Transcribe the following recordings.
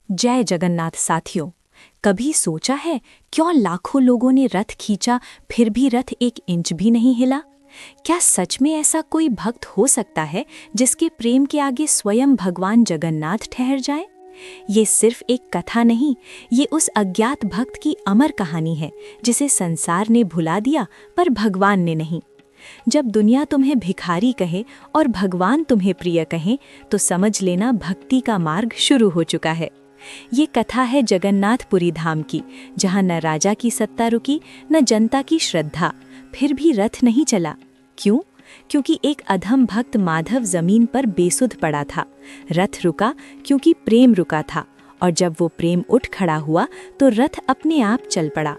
जय जगन्नाथ साथियों। कभी सोचा है क्यों लाखों लोगों ने रथ खींचा फिर भी रथ एक इंच भी नहीं हिला? क्या सच में ऐसा कोई भक्त हो सकता है जिसके प्रेम के आगे स्वयं भगवान जगन्नाथ ठहर जाए? ये सिर्फ एक कथा नहीं, ये उस अज्ञात भक्त की अमर कहानी है जिसे संसार ने भुला दिया पर भगवान ने नहीं। जब दुनिया तुम्हें भिखारी कहे और भगवान तुम्हें प्रिय कहें तो समझ लेना भक्ति का मार्ग शुरू हो चुका है। ये कथा है जगन्नाथपुरी धाम की, जहाँ न राजा की सत्ता रुकी न जनता की श्रद्धा, फिर भी रथ नहीं चला। क्यों? क्योंकि एक अधम भक्त माधव जमीन पर बेसुध पड़ा था। रथ रुका क्योंकि प्रेम रुका था, और जब वो प्रेम उठ खड़ा हुआ तो रथ अपने आप चल पड़ा।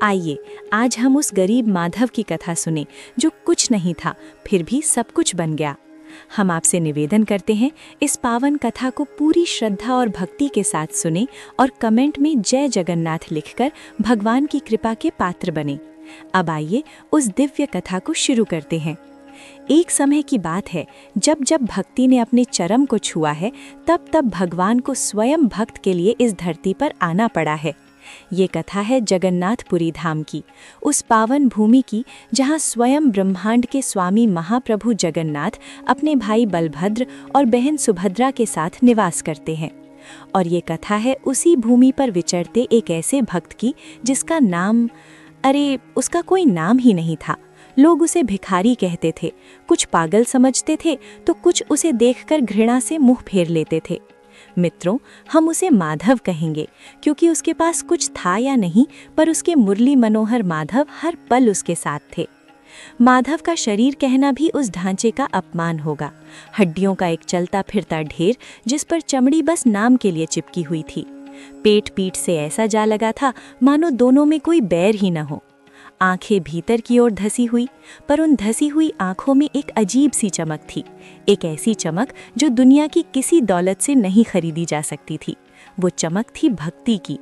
आइए आज हम उस गरीब माधव की कथा सुने जो कुछ नहीं था फिर भी सब कुछ बन गया। हम आपसे निवेदन करते हैं इस पावन कथा को पूरी श्रद्धा और भक्ति के साथ सुने और कमेंट में जय जगन्नाथ लिखकर भगवान की कृपा के पात्र बने। अब आइए उस दिव्य कथा को शुरू करते हैं। एक समय की बात है जब जब भक्ति ने अपने चरम को छुआ है तब तब भगवान को स्वयं भक्त के लिए इस धरती पर आना पड़ा है। ये कथा है जगन्नाथपुरी धाम की, उस पावन भूमि की जहाँ स्वयं ब्रह्मांड के स्वामी महाप्रभु जगन्नाथ अपने भाई बलभद्र और बहन सुभद्रा के साथ निवास करते हैं। और ये कथा है उसी भूमि पर विचरते एक ऐसे भक्त की जिसका नाम, उसका कोई नाम ही नहीं था। लोग उसे भिखारी कहते थे, कुछ पागल समझते थे तो कुछ उसे देखकर घृणा से मुंह फेर लेते थे। मित्रों, हम उसे माधव कहेंगे क्योंकि उसके पास कुछ था या नहीं, पर उसके मुरली मनोहर माधव हर पल उसके साथ थे। माधव का शरीर कहना भी उस ढांचे का अपमान होगा। हड्डियों का एक चलता फिरता ढेर जिस पर चमड़ी बस नाम के लिए चिपकी हुई थी। पेट पीठ से ऐसा जा लगा था मानो दोनों में कोई बैर ही न हो। आंखें भीतर की ओर धसी हुई, पर उन धसी हुई आंखों में एक अजीब सी चमक थी, एक ऐसी चमक जो दुनिया की किसी दौलत से नहीं खरीदी जा सकती थी। वो चमक थी भक्ति की।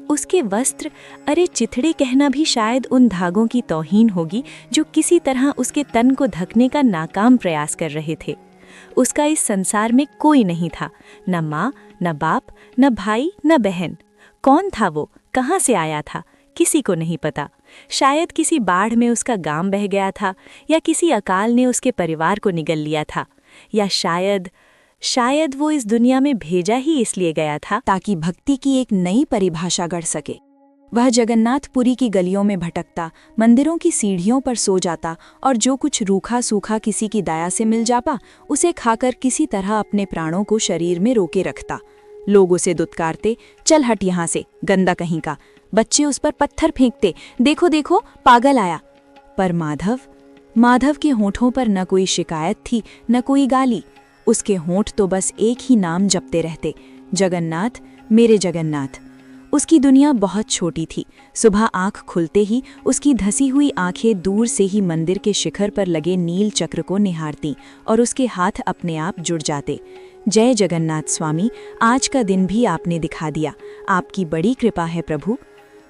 उसके वस्त्र, चिथड़े कहना भी शायद उन धागों की तौहीन होगी जो किसी तरह उसके तन को ढकने का नाकाम प्रयास कर रहे थे। उसका इस संसार में कोई नहीं था, न माँ, न बाप, न भाई, न बहन। कौन था वो? कहाँ से आया था? किसी को नहीं पता। शायद किसी बाढ़ में उसका गांव बह गया था, या किसी अकाल ने उसके परिवार को निगल लिया था, या शायद वो इस दुनिया में भेजा ही इसलिए गया था ताकि भक्ति की एक नई परिभाषा गढ़ सके। वह जगन्नाथपुरी की गलियों में भटकता, मंदिरों की सीढ़ियों पर सो जाता और जो कुछ रूखा सूखा किसी की दया से मिल जाता उसे खाकर किसी तरह अपने प्राणों को शरीर में रोके रखता। लोग उसे दुत्कारते, चल हट यहाँ से, गंदा कहीं का। बच्चे उस पर पत्थर फेंकते, देखो देखो पागल आया। पर माधव के होठों पर न कोई शिकायत थी न कोई गाली। उसके होंठ तो बस एक ही नाम जपते रहते, जगन्नाथ, मेरे जगन्नाथ। उसकी दुनिया बहुत छोटी थी। सुबह आंख खुलते ही उसकी धसी हुई आंखें दूर से ही मंदिर के शिखर पर लगे नील चक्र को निहारती और उसके हाथ अपने आप जुड़ जाते। जय जगन्नाथ स्वामी, आज का दिन भी आपने दिखा दिया, आपकी बड़ी कृपा है प्रभु।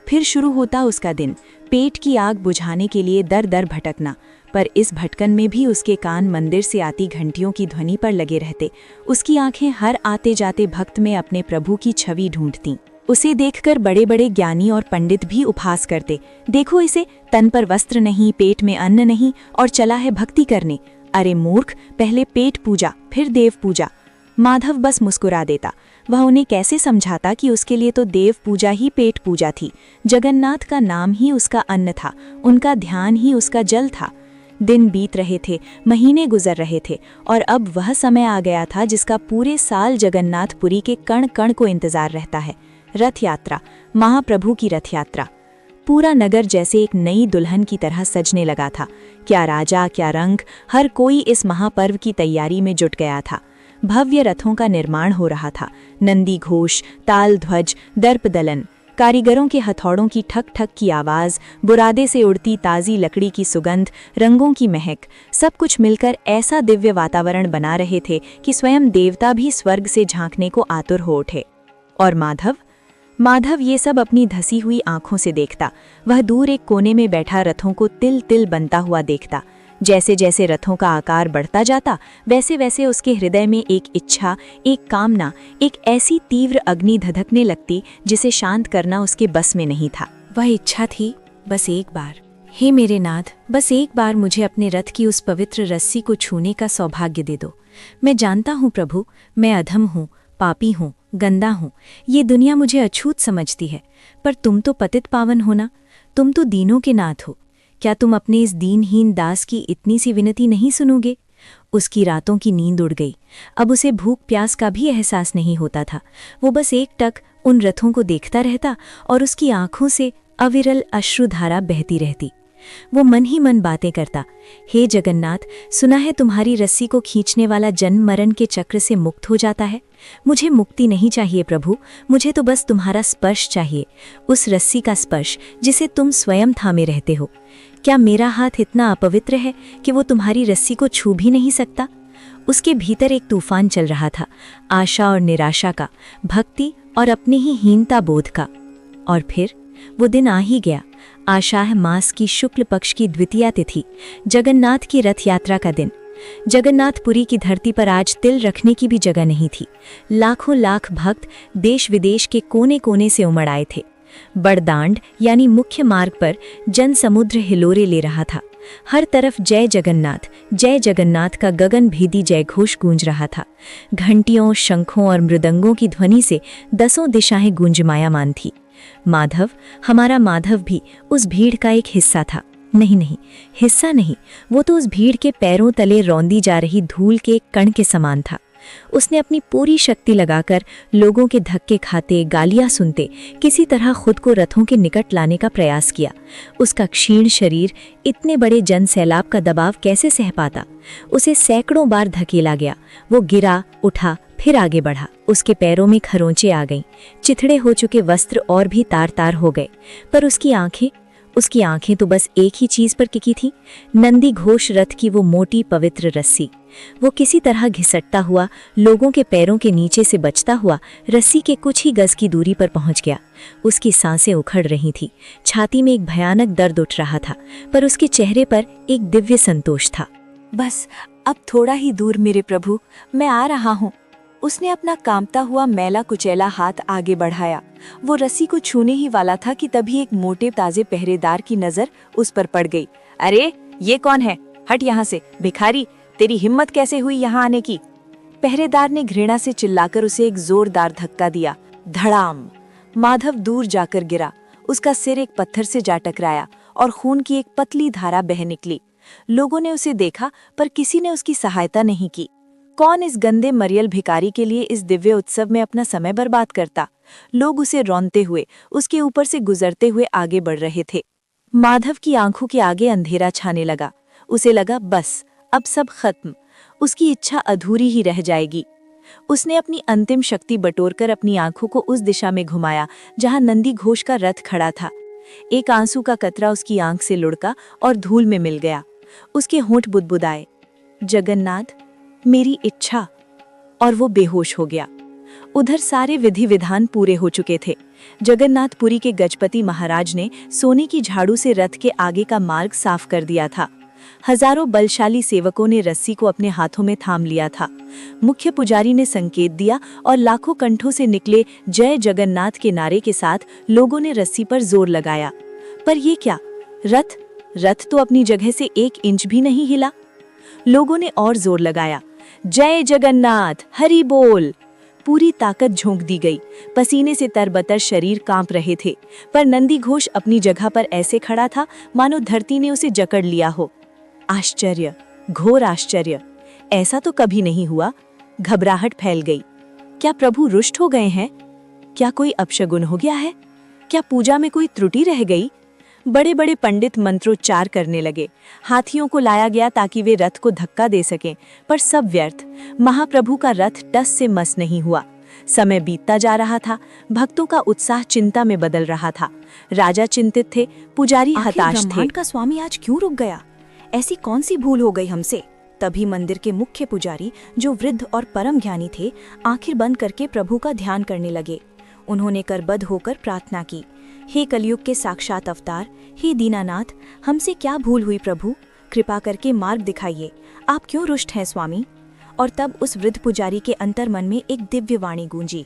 फिर शुरू होता उसका दिन, पेट की आग बुझाने के लिए दर दर भटकना, पर इस भटकन में भी उसके कान मंदिर से आती घंटियों की ध्वनि पर लगे रहते। उसकी आंखें हर आते जाते भक्त में अपने प्रभु की छवि ढूंढती। उसे देखकर बड़े बड़े ज्ञानी और पंडित भी उपहास करते, देखो इसे, तन पर वस्त्र नहीं, पेट में अन्न नहीं और चला है भक्ति करने। अरे मूर्ख, पहले पेट पूजा फिर देव पूजा। माधव बस मुस्कुरा देता। वह उन्हें कैसे समझाता कि उसके लिए तो देव पूजा ही पेट पूजा थी। जगन्नाथ का नाम ही उसका अन्न था, उनका ध्यान ही उसका जल था। दिन बीत रहे थे, महीने गुजर रहे थे और अब वह समय आ गया था जिसका पूरे साल जगन्नाथपुरी के कण कण को इंतजार रहता है। रथ यात्रा, महाप्रभु की रथ यात्रा। पूरा नगर जैसे एक नई दुल्हन की तरह सजने लगा था। क्या राजा, क्या रंग, हर कोई इस महापर्व की तैयारी में जुट गया था। भव्य रथों का निर्माण हो रहा था। नंदी घोष, ताल ध्वज, दर्प दलन, कारीगरों के हथौड़ों की ठक ठक की आवाज़, बुरादे से उड़ती ताज़ी लकड़ी की सुगंध, रंगों की महक, सब कुछ मिलकर ऐसा दिव्य वातावरण बना रहे थे कि स्वयं देवता भी स्वर्ग से झांकने को आतुर हो उठे। और माधव ये सब अपनी धसी हुई आंखों से देखता। वह दूर एक कोने में बैठा रथों को तिल तिल बनता हुआ देखता। जैसे जैसे रथों का आकार बढ़ता जाता वैसे वैसे उसके हृदय में एक इच्छा, एक कामना, एक ऐसी तीव्र अग्नि धधकने लगती जिसे शांत करना उसके बस में नहीं था। वह इच्छा थी, बस एक बार, हे मेरे नाथ, बस एक बार मुझे अपने रथ की उस पवित्र रस्सी को छूने का सौभाग्य दे दो। मैं जानता हूँ प्रभु, मैं अधम हूँ, पापी हूँ, गंदा हूँ, ये दुनिया मुझे अछूत समझती है, पर तुम तो पतित पावन हो ना, तुम तो दीनों के नाथ हो। क्या तुम अपने इस दीनहीन दास की इतनी सी विनती नहीं सुनोगे? उसकी रातों की नींद उड़ गई। अब उसे भूख प्यास का भी एहसास नहीं होता था। वो बस एकटक उन रथों को देखता रहता और उसकी आंखों से अविरल अश्रुधारा बहती रहती। वो मन ही मन बातें करता, हे जगन्नाथ, सुना है तुम्हारी रस्सी को खींचने वाला जन्म मरण के चक्र से मुक्त हो जाता है। मुझे मुक्ति नहीं चाहिए प्रभु, मुझे तो बस तुम्हारा स्पर्श चाहिए, उस रस्सी का स्पर्श जिसे तुम स्वयं थामे रहते हो। क्या मेरा हाथ इतना अपवित्र है कि वो तुम्हारी रस्सी को छू भी नहीं सकता? उसके भीतर एक तूफान चल रहा था, आशा और निराशा का, भक्ति और अपने ही हीनता बोध का। और फिर वो दिन आ ही गया, आषाढ़ मास की शुक्ल पक्ष की द्वितीया तिथि, जगन्नाथ की रथ यात्रा का दिन। जगन्नाथपुरी की धरती पर आज तिल रखने की भी जगह नहीं थी। लाखों लाख भक्त देश विदेश के कोने कोने से उमड़ आए थे। बड़दांड यानी मुख्य मार्ग पर जन समुद्र हिलोरे ले रहा था। हर तरफ जय जगन्नाथ का गगन भेदी जयघोष गूंज रहा था। घंटियों, शंखों और मृदंगों की ध्वनि से दसों दिशाएं गूंजमायामान थी। माधव, हमारा माधव भी उस भीड़ का एक हिस्सा था। नहीं, हिस्सा नहीं, वो तो उस भीड़ के पैरों तले रौंदी जा रही धूल के एक कण के समान था। उसने अपनी पूरी शक्ति लगाकर लोगों के धक्के खाते, गालियां सुनते किसी तरह खुद को रथों के निकट लाने का प्रयास किया। उसका क्षीण शरीर इतने बड़े जन सैलाब का दबाव कैसे सह पाता? उसे सैकड़ों बार धकेला गया। वो गिरा, उठा, फिर आगे बढ़ा। उसके पैरों में खरोंचे आ गईं, चिथड़े हो चुके वस्त्र और भी तार तार हो गए। पर उसकी आंखें तो बस एक ही चीज पर टिकी थी, नंदी घोष रथ की वो मोटी पवित्र रस्सी। वो किसी तरह घिसटता हुआ, लोगों के पैरों के नीचे से बचता हुआ रस्सी के कुछ ही गज की दूरी पर पहुंच गया। उसकी सांसें उखड़ रही थी, छाती में एक भयानक दर्द उठ रहा था, पर उसके चेहरे पर एक दिव्य संतोष था। बस अब थोड़ा ही दूर मेरे प्रभु, मैं आ रहा हूँ। उसने अपना कांपता हुआ मैला कुचैला हाथ आगे बढ़ाया। वो रस्सी को छूने ही वाला था कि तभी एक मोटे ताजे पहरेदार की नजर उस पर पड़ गई। अरे ये कौन है? हट यहाँ से भिखारी, तेरी हिम्मत कैसे हुई यहाँ आने की? पहरेदार ने घृणा से चिल्लाकर उसे एक जोरदार धक्का दिया। धड़ाम! माधव दूर जाकर गिरा। उसका सिर एक पत्थर से जा टकराया और खून की एक पतली धारा बह निकली। लोगों ने उसे देखा पर किसी ने उसकी सहायता नहीं की। कौन इस गंदे मरियल भिखारी के लिए इस दिव्य उत्सव में अपना समय बर्बाद करता? लोग उसे रौंदते हुए, उसके ऊपर से गुजरते हुए आगे बढ़ रहे थे। माधव की आंखों के आगे अंधेरा छाने लगा। उसे लगा बस अब सब खत्म, उसकी इच्छा अधूरी ही रह जाएगी। उसने अपनी अंतिम शक्ति बटोरकर अपनी आंखों को उस दिशा में घुमाया जहां नंदी घोष का रथ खड़ा था। एक आंसू का कतरा उसकी आंख से लुढ़का और धूल में मिल गया। उसके होंठ बुदबुदाए, जगन्नाथ, मेरी इच्छा। और वो बेहोश हो गया। उधर सारे विधि विधान पूरे हो चुके थे। जगन्नाथपुरी के गजपति महाराज ने सोने की झाड़ू से रथ के आगे का मार्ग साफ कर दिया था। हजारों बलशाली सेवकों ने रस्सी को अपने हाथों में थाम लिया था। मुख्य पुजारी ने संकेत दिया और लाखों कंठों से निकले जय जगन्नाथ के नारे के साथ लोगों ने रस्सी पर जोर लगाया। पर ये क्या, रथ तो अपनी जगह से 1 इंच भी नहीं हिला। लोगों ने और जोर लगाया, जय जगन्नाथ, हरि बोल। पूरी ताकत झोंक दी गई। पसीने से तरबतर शरीर कांप रहे थे, पर नंदी घोष अपनी जगह पर ऐसे खड़ा था मानो धरती ने उसे जकड़ लिया हो। आश्चर्य, घोर आश्चर्य, ऐसा तो कभी नहीं हुआ। घबराहट फैल गई। क्या प्रभु रुष्ट हो गए हैं? क्या कोई अपशगुन हो गया है? क्या पूजा में कोई त्रुटि रह गई? बड़े बड़े पंडित मंत्रोच्चार करने लगे। हाथियों को लाया गया ताकि वे रथ को धक्का दे सकें, पर सब व्यर्थ। महाप्रभु का रथ टस से मस नहीं हुआ। समय बीतता जा रहा था। भक्तों का उत्साह चिंता में बदल रहा था। राजा चिंतित थे, पुजारी हताश थे। ब्रह्मांड का स्वामी आज क्यों रुक गया? ऐसी कौन सी भूल हो गई हमसे? तभी मंदिर के मुख्य पुजारी, जो वृद्ध और परम ज्ञानी थे, आंखें बंद करके प्रभु का ध्यान करने लगे। उन्होंने करबद्ध होकर प्रार्थना की, हे कलयुग के साक्षात अवतार, हे दीनानाथ, हमसे क्या भूल हुई प्रभु? कृपा करके मार्ग दिखाइए, आप क्यों रुष्ट हैं स्वामी। और तब उस वृद्ध पुजारी के अंतर्मन में एक दिव्य वाणी गूंजी।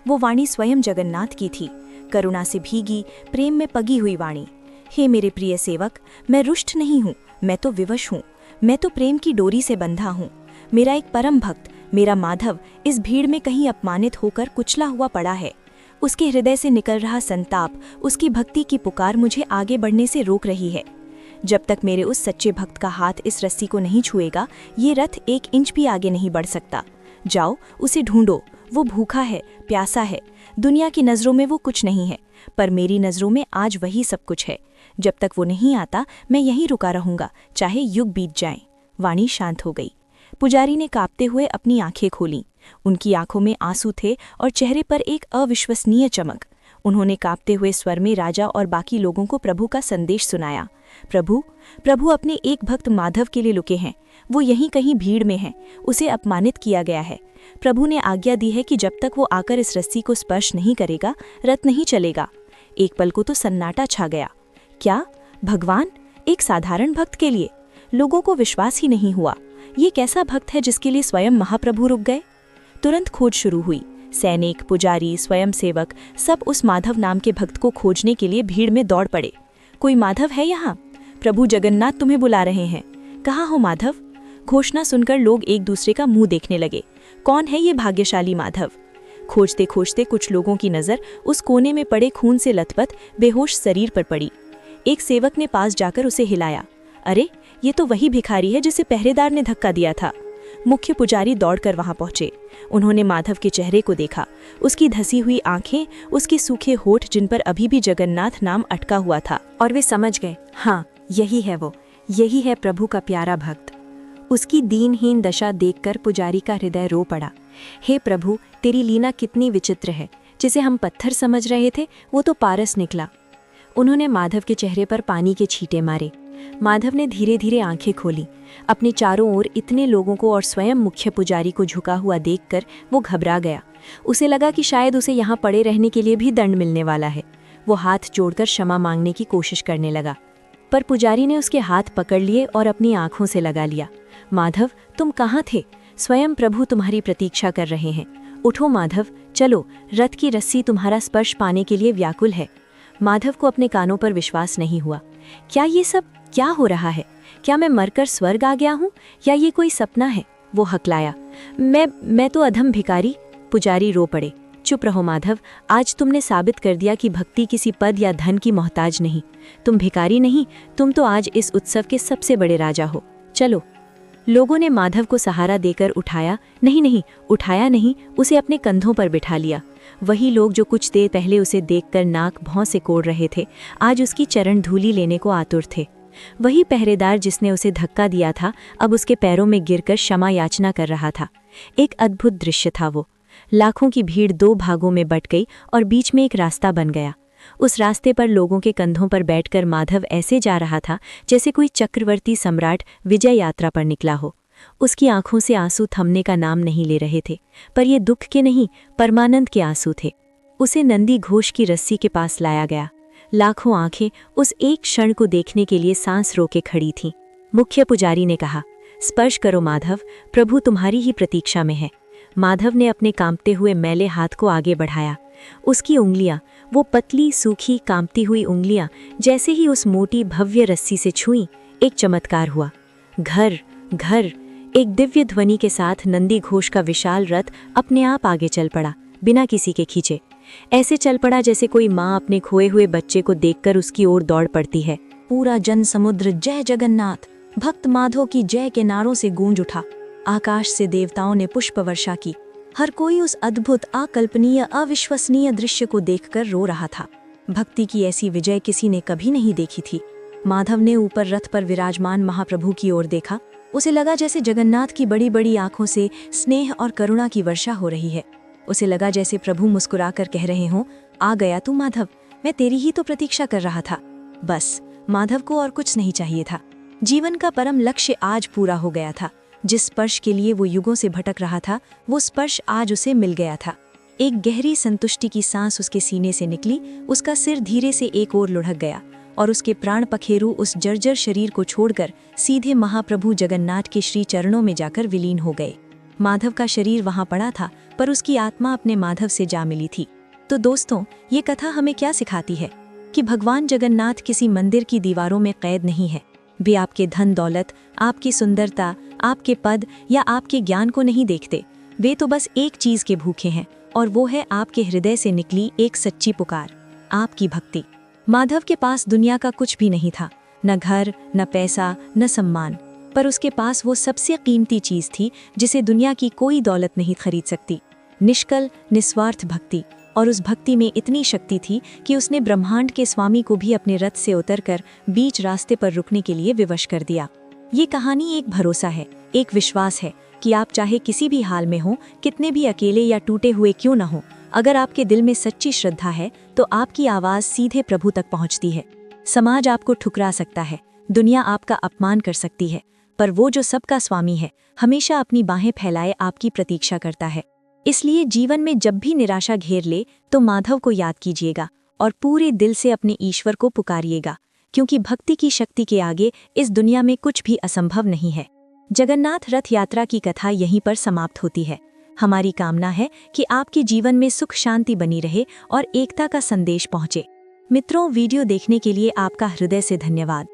वो वाणी स्वयं जगन्नाथ की थी, करुणा से भीगी, प्रेम में पगी हुई वाणी। हे मेरे प्रिय सेवक, मैं रुष्ट नहीं हूँ, मैं तो विवश हूँ, मैं तो प्रेम की डोरी से बंधा हूँ। मेरा एक परम भक्त, मेरा माधव, इस भीड़ में कहीं अपमानित होकर कुचला हुआ पड़ा है। उसके हृदय से निकल रहा संताप, उसकी भक्ति की पुकार मुझे आगे बढ़ने से रोक रही है। जब तक मेरे उस सच्चे भक्त का हाथ इस रस्सी को नहीं छुएगा, ये रथ 1 इंच भी आगे नहीं बढ़ सकता। जाओ, उसे ढूंढो, वो भूखा है, प्यासा है। दुनिया की नज़रों में वो कुछ नहीं है, पर मेरी नज़रों में आज वही सब कुछ है। जब तक वो नहीं आता, मैं यहीं रुका रहूंगा, चाहे युग बीत जाएं। वाणी शांत हो गई। पुजारी ने कांपते हुए अपनी आंखें खोलीं। उनकी आंखों में आंसू थे और चेहरे पर एक अविश्वसनीय चमक। उन्होंने कांपते हुए स्वर में राजा और बाकी लोगों को प्रभु का संदेश सुनाया। प्रभु, प्रभु अपने एक भक्त माधव के लिए लुके हैं। वो यहीं कहीं भीड़ में है, उसे अपमानित किया गया है। प्रभु ने आज्ञा दी है कि जब तक वो आकर इस रस्सी को स्पर्श नहीं करेगा, रथ नहीं चलेगा। एक पल को तो सन्नाटा छा गया। क्या भगवान, एक साधारण भक्त के लिए? लोगों को विश्वास ही नहीं हुआ। ये कैसा भक्त है जिसके लिए स्वयं महाप्रभु रुक गए? तुरंत खोज शुरू हुई। सैनिक, पुजारी, स्वयंसेवक सब उस माधव नाम के भक्त को खोजने के लिए भीड़ में दौड़ पड़े। कोई माधव है यहाँ? प्रभु जगन्नाथ तुम्हें बुला रहे हैं। कहाँ हो माधव? घोषणा सुनकर लोग एक दूसरे का मुंह देखने लगे। कौन है ये भाग्यशाली माधव? खोजते खोजते कुछ लोगों की नज़र उस कोने में पड़े खून से लथपथ बेहोश शरीर पर पड़ी। एक सेवक ने पास जाकर उसे हिलाया। अरे, ये तो वही भिखारी है जिसे पहरेदार ने धक्का दिया था। मुख्य पुजारी दौड़कर वहां पहुंचे। उन्होंने माधव के चेहरे को देखा, उसकी धसी हुई आंखें, उसके सूखे होठ जिन पर अभी भी जगन्नाथ नाम अटका हुआ था, और वे समझ गए, हाँ, यही है वो, यही है प्रभु का प्यारा भक्त। उसकी दीनहीन दशा देखकर पुजारी का हृदय रो पड़ा। हे प्रभु, तेरी लीला कितनी विचित्र है। जिसे हम पत्थर समझ रहे थे, वो तो पारस निकला। उन्होंने माधव के चेहरे पर पानी के छींटे मारे। माधव ने धीरे धीरे आंखें खोली। अपने चारों ओर इतने लोगों को और स्वयं मुख्य पुजारी को झुका हुआ देखकर वो घबरा गया। उसे लगा कि शायद उसे यहाँ पड़े रहने के लिए भी दंड मिलने वाला है। वो हाथ जोड़कर क्षमा मांगने की कोशिश करने लगा, पर पुजारी ने उसके हाथ पकड़ लिए और अपनी आंखों से लगा लिया। माधव, तुम कहाँ थे? स्वयं प्रभु तुम्हारी प्रतीक्षा कर रहे हैं। उठो माधव, चलो, रथ की रस्सी तुम्हारा स्पर्श पाने के लिए व्याकुल है। माधव को अपने कानों पर विश्वास नहीं हुआ। क्या ये सब क्या हो रहा है? क्या मैं मरकर स्वर्ग आ गया हूँ या ये कोई सपना है? वो हकलाया। मैं तो अधम भिखारी। पुजारी रो पड़े। चुप रहो माधव, आज तुमने साबित कर दिया कि भक्ति किसी पद या धन की मोहताज नहीं। तुम भिखारी नहीं, तुम तो आज इस उत्सव के सबसे बड़े राजा हो। चलो। लोगों ने माधव को सहारा देकर उठाया, नहीं, उठाया नहीं, उसे अपने कंधों पर बिठा लिया। वही लोग जो कुछ देर पहले उसे देखकर नाक भौं से कोड़ रहे थे, आज उसकी चरण धूली लेने को आतुर थे। वही पहरेदार जिसने उसे धक्का दिया था, अब उसके पैरों में गिरकर क्षमा याचना कर रहा था। एक अद्भुत दृश्य था वो। लाखों की भीड़ 2 भागों में बट गई और बीच में एक रास्ता बन गया। उस रास्ते पर लोगों के कंधों पर बैठकर माधव ऐसे जा रहा था जैसे कोई चक्रवर्ती सम्राट विजय यात्रा पर निकला हो। उसकी आंखों से आंसू थमने का नाम नहीं ले रहे थे, पर ये दुख के नहीं, परमानंद के आंसू थे। उसे नंदी घोष की रस्सी के पास लाया गया। लाखों आंखें उस एक क्षण को देखने के लिए सांस रोके खड़ी थीं। मुख्य पुजारी ने कहा, स्पर्श करो माधव, प्रभु तुम्हारी ही प्रतीक्षा में है। माधव ने अपने कांपते हुए मैले हाथ को आगे बढ़ाया। उसकी उंगलियां, वो पतली सूखी कांपती हुई उंगलियां, जैसे ही उस मोटी भव्य रस्सी से छुईं, एक चमत्कार हुआ। घर घर, एक दिव्य ध्वनि के साथ नंदी घोष का विशाल रथ अपने आप आगे चल पड़ा, बिना किसी के खींचे। ऐसे चल पड़ा जैसे कोई माँ अपने खोए हुए बच्चे को देखकर उसकी ओर दौड़ पड़ती है। पूरा जन समुद्र जय जगन्नाथ, भक्त माधव की जय के नारों से गूंज उठा। आकाश से देवताओं ने पुष्प वर्षा की। हर कोई उस अद्भुत, अकल्पनीय, अविश्वसनीय दृश्य को देखकर रो रहा था। भक्ति की ऐसी विजय किसी ने कभी नहीं देखी थी। माधव ने ऊपर रथ पर विराजमान महाप्रभु की ओर देखा। उसे लगा जैसे जगन्नाथ की बड़ी बड़ी आंखों से स्नेह और करुणा की वर्षा हो रही है। उसे लगा जैसे प्रभु मुस्कुराकर कह रहे हों, आ गया तू माधव, मैं तेरी ही तो प्रतीक्षा कर रहा था। बस, माधव को और कुछ नहीं चाहिए था। जीवन का परम लक्ष्य आज पूरा हो गया था। जिस स्पर्श के लिए वो युगों से भटक रहा था, वो स्पर्श आज उसे मिल गया था। एक गहरी संतुष्टि की सांस उसके सीने से निकली। उसका सिर धीरे से एक ओर लुढ़क गया और उसके प्राण पखेरु उस जर्जर शरीर को छोड़कर सीधे महाप्रभु जगन्नाथ के श्री चरणों में जाकर विलीन हो गए। माधव का शरीर वहां पड़ा था, पर उसकी आत्मा अपने माधव से जा मिली थी। तो दोस्तों, ये कथा हमें क्या सिखाती है कि भगवान जगन्नाथ किसी मंदिर की दीवारों में कैद नहीं है। वे आपके धन दौलत, आपकी सुंदरता, आपके पद या आपके ज्ञान को नहीं देखते। वे तो बस एक चीज के भूखे हैं, और वो है आपके हृदय से निकली एक सच्ची पुकार, आपकी भक्ति। माधव के पास दुनिया का कुछ भी नहीं था, न घर, न पैसा, न सम्मान, पर उसके पास वो सबसे कीमती चीज थी जिसे दुनिया की कोई दौलत नहीं खरीद सकती, निष्कल निस्वार्थ भक्ति। और उस भक्ति में इतनी शक्ति थी कि उसने ब्रह्मांड के स्वामी को भी अपने रथ से उतरकर बीच रास्ते पर रुकने के लिए विवश कर दिया। ये कहानी एक भरोसा है, एक विश्वास है कि आप चाहे किसी भी हाल में हो, कितने भी अकेले या टूटे हुए क्यों न हो, अगर आपके दिल में सच्ची श्रद्धा है तो आपकी आवाज सीधे प्रभु तक पहुंचती है। समाज आपको ठुकरा सकता है, दुनिया आपका अपमान कर सकती है, पर वो जो सबका स्वामी है हमेशा अपनी बाहें फैलाए आपकी प्रतीक्षा करता है। इसलिए जीवन में जब भी निराशा घेर ले तो माधव को याद कीजिएगा और पूरे दिल से अपने ईश्वर को पुकारिएगा, क्योंकि भक्ति की शक्ति के आगे इस दुनिया में कुछ भी असंभव नहीं है। जगन्नाथ रथ यात्रा की कथा यहीं पर समाप्त होती है। हमारी कामना है कि आपके जीवन में सुख शांति बनी रहे और एकता का संदेश पहुंचे। मित्रों, वीडियो देखने के लिए आपका हृदय से धन्यवाद।